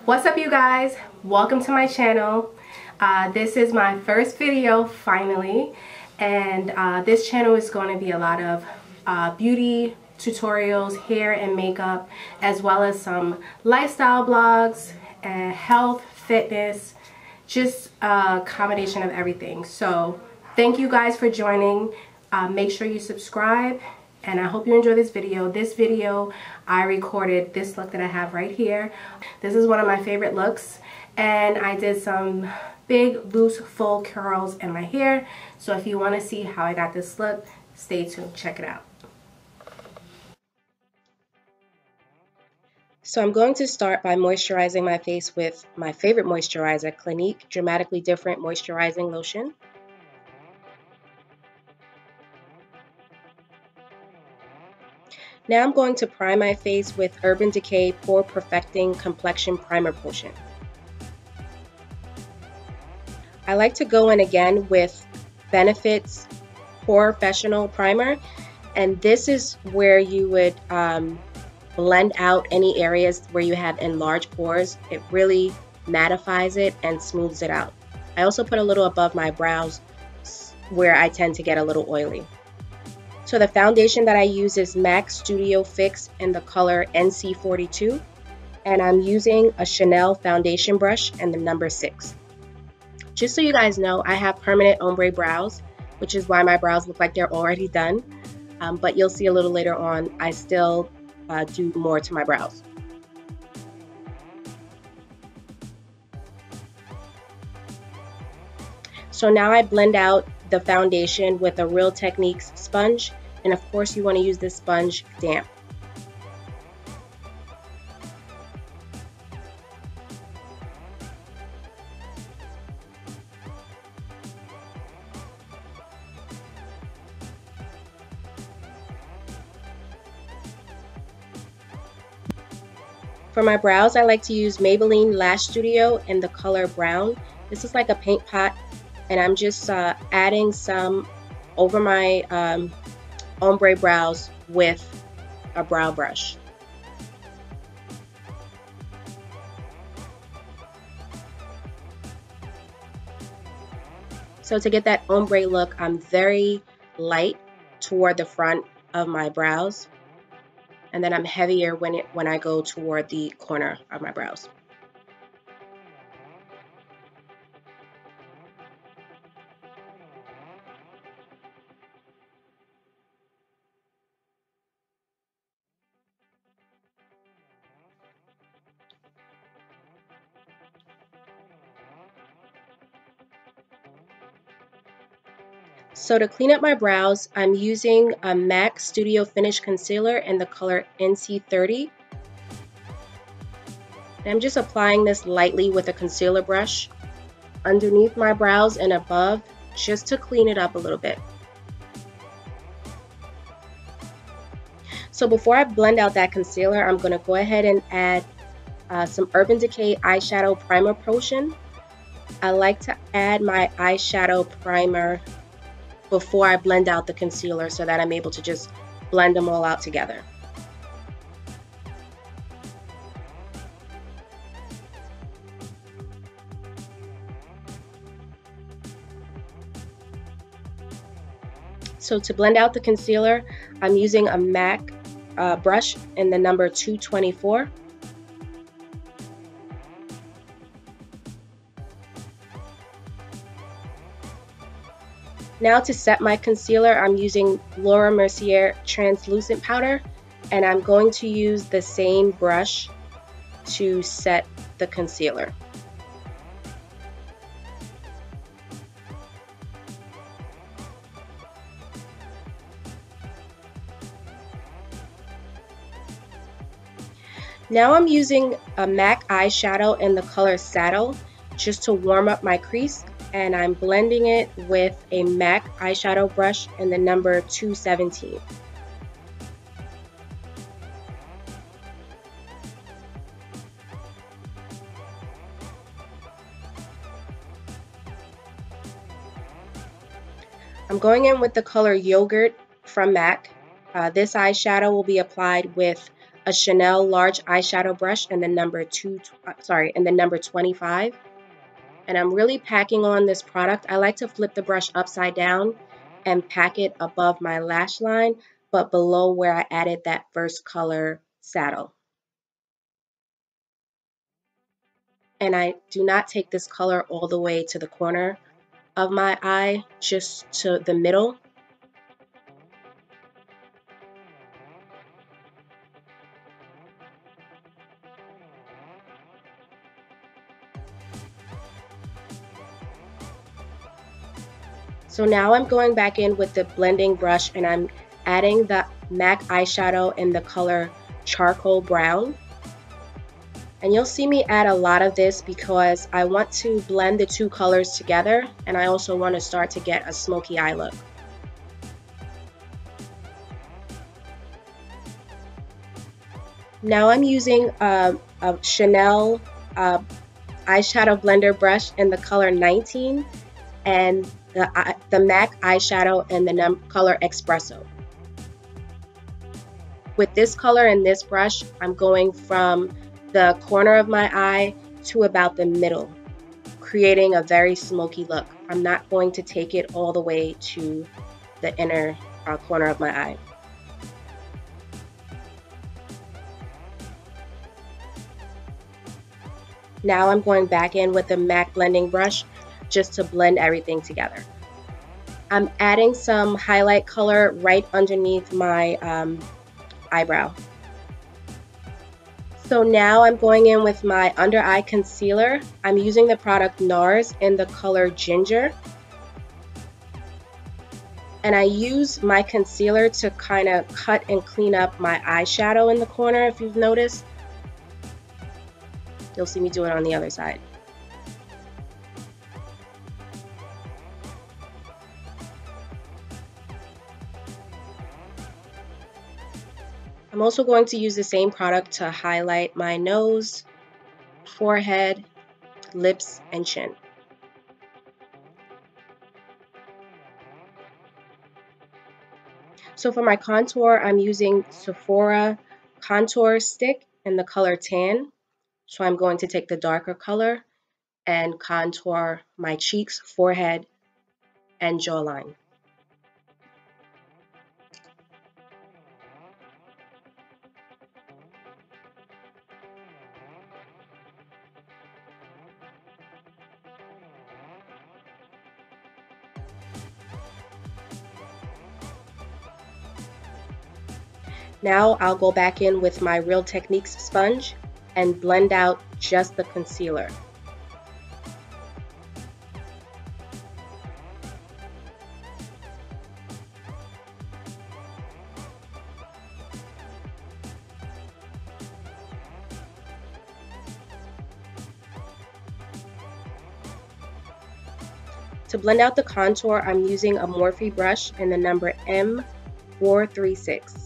What's up, you guys? Welcome to my channel. This is my first video finally, and this channel is going to be a lot of beauty tutorials, hair and makeup, as well as some lifestyle blogs and health, fitness, just a combination of everything. So thank you guys for joining. Make sure you subscribe, and I hope you enjoy this video. This video, I recorded this look that I have right here. This is one of my favorite looks, and I did some big, loose, full curls in my hair. So if you want to see how I got this look, stay tuned. Check it out. So I'm going to start by moisturizing my face with my favorite moisturizer, Clinique Dramatically Different Moisturizing Lotion. Now I'm going to prime my face with Urban Decay Pore Perfecting Complexion Primer Potion. I like to go in again with Benefit's POREfessional Primer, and this is where you would blend out any areas where you have enlarged pores. It really mattifies it and smooths it out. I also put a little above my brows where I tend to get a little oily. So the foundation that I use is MAC Studio Fix in the color NC42, and I'm using a Chanel foundation brush and the number 6. Just so you guys know, I have permanent ombre brows, which is why my brows look like they're already done, but you'll see a little later on, I still do more to my brows. So now I blend out the foundation with a Real Techniques sponge, and of course you want to use this sponge damp. For my brows, I like to use Maybelline Eyestudio in the color brown. This is like a paint pot, and I'm just adding some over my ombre brows with a brow brush. So to get that ombre look, I'm very light toward the front of my brows, and then I'm heavier when I go toward the corner of my brows. So to clean up my brows, I'm using a MAC Studio Finish Concealer in the color NC30. And I'm just applying this lightly with a concealer brush underneath my brows and above, just to clean it up a little bit. So before I blend out that concealer, I'm going to go ahead and add some Urban Decay Eyeshadow Primer Potion. I like to add my eyeshadow primer before I blend out the concealer so that I'm able to just blend them all out together. So to blend out the concealer, I'm using a MAC brush in the number 224. Now to set my concealer, I'm using Laura Mercier translucent powder, and I'm going to use the same brush to set the concealer. Now I'm using a MAC eyeshadow in the color Saddle just to warm up my crease, and I'm blending it with a MAC eyeshadow brush in the number 217. I'm going in with the color Yogurt from MAC. This eyeshadow will be applied with a Chanel large eyeshadow brush in the number 25. And I'm really packing on this product. I like to flip the brush upside down and pack it above my lash line, but below where I added that first color saddle. And I do not take this color all the way to the corner of my eye, just to the middle. So now I'm going back in with the blending brush and I'm adding the MAC eyeshadow in the color Charcoal Brown. And you'll see me add a lot of this because I want to blend the two colors together, and I also want to start to get a smoky eye look. Now I'm using a Chanel eyeshadow blender brush in the color 19 and the MAC eyeshadow in the color Expresso. With this color and this brush, I'm going from the corner of my eye to about the middle, creating a very smoky look. I'm not going to take it all the way to the inner corner of my eye. Now I'm going back in with the MAC blending brush just to blend everything together. I'm adding some highlight color right underneath my eyebrow. So now I'm going in with my under eye concealer. I'm using the product NARS in the color Ginger. And I use my concealer to kind of cut and clean up my eyeshadow in the corner, if you've noticed. You'll see me do it on the other side. I'm also going to use the same product to highlight my nose, forehead, lips, and chin. So for my contour, I'm using Sephora contour stick in the color Tan. So I'm going to take the darker color and contour my cheeks, forehead, and jawline. Now I'll go back in with my Real Techniques sponge and blend out just the concealer. To blend out the contour, I'm using a Morphe brush in the number M436.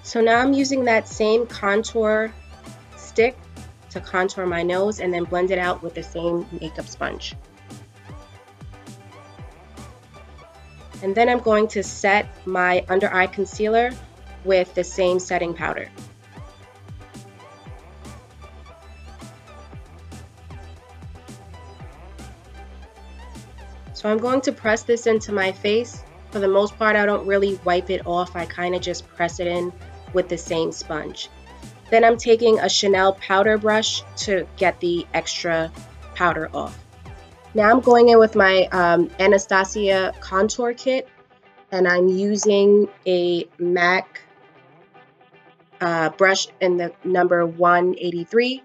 So now I'm using that same contour stick to contour my nose and then blend it out with the same makeup sponge. And then I'm going to set my under eye concealer with the same setting powder. So I'm going to press this into my face. For the most part, I don't really wipe it off. I kind of just press it in with the same sponge. Then I'm taking a Chanel powder brush to get the extra powder off. Now I'm going in with my Anastasia contour kit, and I'm using a MAC brush in the number 183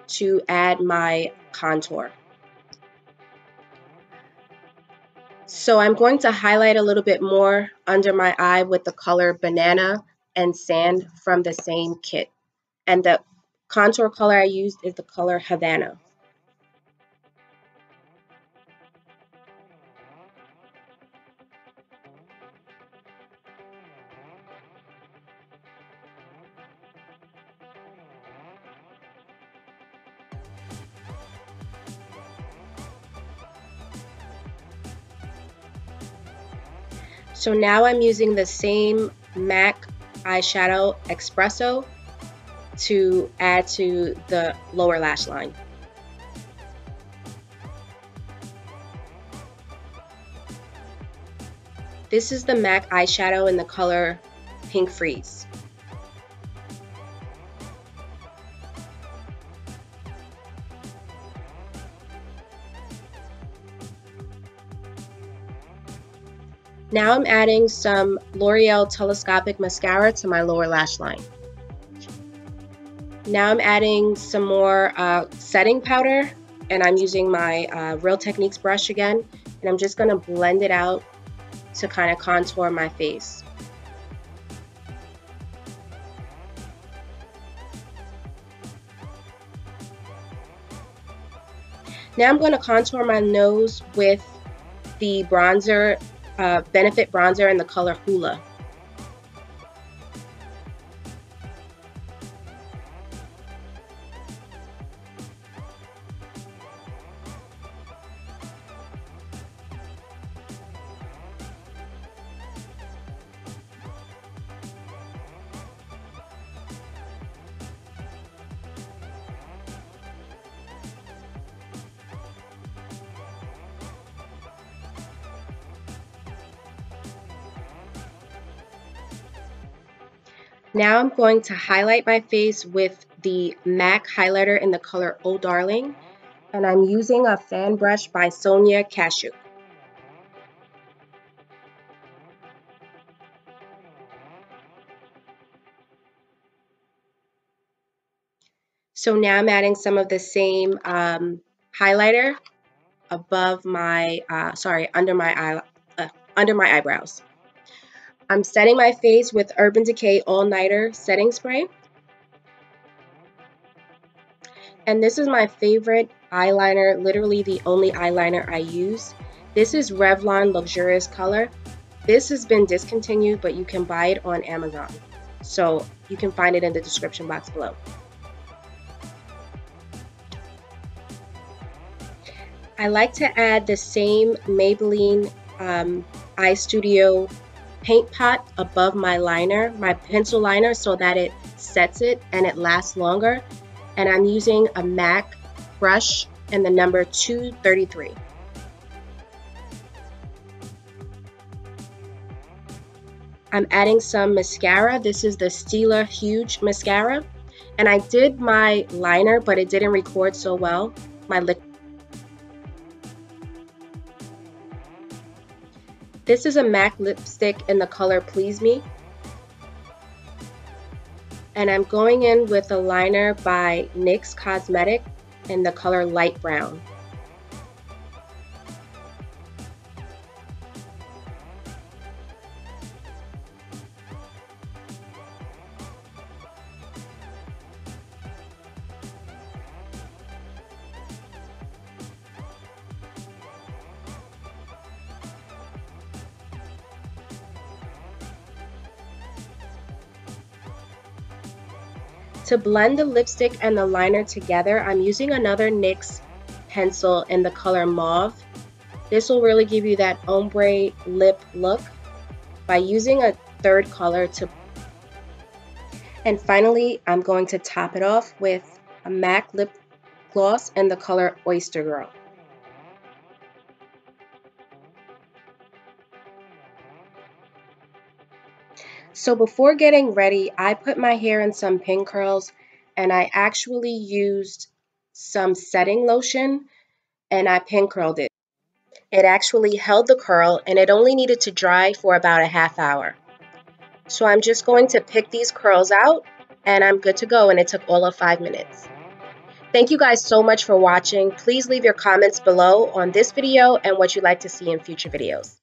to add my contour. So I'm going to highlight a little bit more under my eye with the color Banana and Sand from the same kit. And the contour color I used is the color Havana. So now I'm using the same MAC eyeshadow Expresso to add to the lower lash line. This is the MAC eyeshadow in the color Pink Freeze. Now I'm adding some L'Oreal Telescopic mascara to my lower lash line. Now I'm adding some more setting powder, and I'm using my Real Techniques brush again, and I'm just going to blend it out to kind of contour my face. Now I'm going to contour my nose with the bronzer, Benefit bronzer in the color Hoola. Now I'm going to highlight my face with the MAC highlighter in the color Oh Darling, and I'm using a fan brush by Sonia Cashew. So now I'm adding some of the same highlighter above my, under my eyebrows. I'm setting my face with Urban Decay All Nighter setting spray. And this is my favorite eyeliner, literally the only eyeliner I use. This is Revlon Luxurious Color. This has been discontinued, but you can buy it on Amazon. So you can find it in the description box below. I like to add the same Maybelline Eyestudio paint pot above my liner, my pencil liner, so that it sets it and it lasts longer. And I'm using a MAC brush in the number 233. I'm adding some mascara. This is the Stila Huge mascara. And I did my liner, but it didn't record so well. This is a MAC lipstick in the color Please Me. And I'm going in with a liner by NYX Cosmetic in the color Light Brown. To blend the lipstick and the liner together, I'm using another NYX pencil in the color Mauve. This will really give you that ombre lip look by using a third color to. And finally, I'm going to top it off with a MAC lip gloss in the color Oyster Girl. So before getting ready, I put my hair in some pin curls, and I actually used some setting lotion and I pin curled it. It actually held the curl, and it only needed to dry for about a half hour. So I'm just going to pick these curls out and I'm good to go, and it took all of 5 minutes. Thank you guys so much for watching. Please leave your comments below on this video and what you'd like to see in future videos.